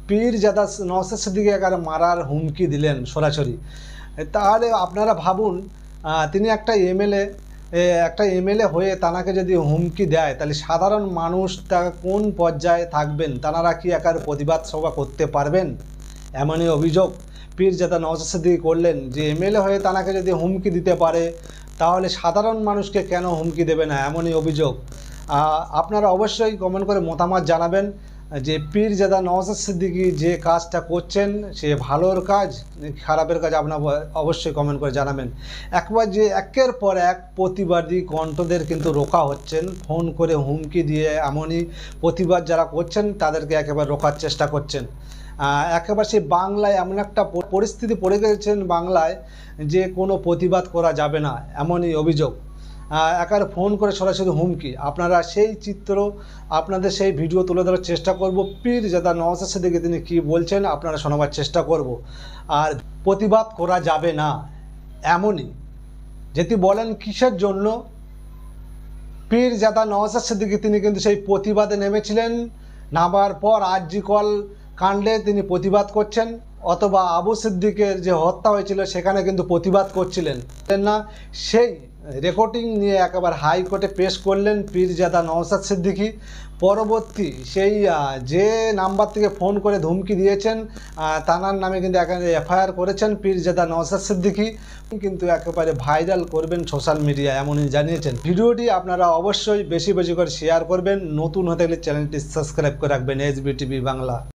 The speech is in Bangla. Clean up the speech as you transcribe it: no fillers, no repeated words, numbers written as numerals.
পীরজাদা নওশাদ সিদ্দিকী একেবারে মারার হুমকি দিলেন সরাসরি। তাহলে আপনারা ভাবুন, তিনি একটা এমএলএ হয়ে তানাকে যদি হুমকি দেয়, তাহলে সাধারণ মানুষ তা কোন পর্যায়ে থাকবেন? তানারা কি একেবারে প্রতিবাদ সভা করতে পারবেন? এমনই অভিযোগ পীরজাদা নওশাদ সিদ্দিকী করলেন যে এমএলএ হয়ে তানাকে যদি হুমকি দিতে পারে, তাহলে সাধারণ মানুষকে কেন হুমকি দেবে না? এমনই অভিযোগ। আপনারা অবশ্যই কমেন্ট করে মতামত জানাবেন যে পীরজাদা নওশাদ সিদ্দিকী যে কাজটা করছেন সে ভালোর কাজ খারাপের কাজ, আপনারা অবশ্যই কমেন্ট করে জানাবেন। একবার যে একের পর এক প্রতিবাদী কণ্ঠদের কিন্তু রোকা হচ্ছেন, ফোন করে হুমকি দিয়ে এমনই প্রতিবাদ যারা করছেন তাদেরকে একেবারে রোকার চেষ্টা করছেন। একেবারে সেই বাংলায় এমন একটা পরিস্থিতি পড়ে গেছেন বাংলায় যে কোনো প্রতিবাদ করা যাবে না, এমনই অভিযোগ। একেবারে ফোন করে সরাসরি হুমকি। আপনারা সেই চিত্র, আপনাদের সেই ভিডিও তুলে ধরার চেষ্টা করব। পীরজাদা নওশাদ সিদ্দিকী তিনি কী বলছেন আপনারা শোনাবার চেষ্টা করব। আর প্রতিবাদ করা যাবে না এমনই যেটি বলেন কিসের জন্য। পীরজাদা নওশাদ সিদ্দিকী তিনি কিন্তু সেই প্রতিবাদে নেমেছিলেন, নামার পর আরজি কল কাণ্ডে তিনি প্রতিবাদ করছেন, অথবা আবু সিদ্দিকের যে হত্যা হয়েছিল সেখানে কিন্তু প্রতিবাদ করছিলেন না। সেই রেকর্ডিং নিয়ে একেবারে হাইকোর্টে পেশ করলেন পীরজাদা নওশাদ সিদ্দিকী। পরবর্তী সেই যে নাম্বার থেকে ফোন করে ধমকি দিয়েছেন তানার নামে কিন্তু একেবারে এফআইআর করেছেন পীরজাদা নওশাদ সিদ্দিকী, কিন্তু একেবারে ভাইরাল করবেন সোশ্যাল মিডিয়ায় এমনই জানিয়েছেন। ভিডিওটি আপনারা অবশ্যই বেশি বেশি করে শেয়ার করবেন। নতুন হতে গেলে চ্যানেলটি সাবস্ক্রাইব করে রাখবেন, এসবি টিভি বাংলা।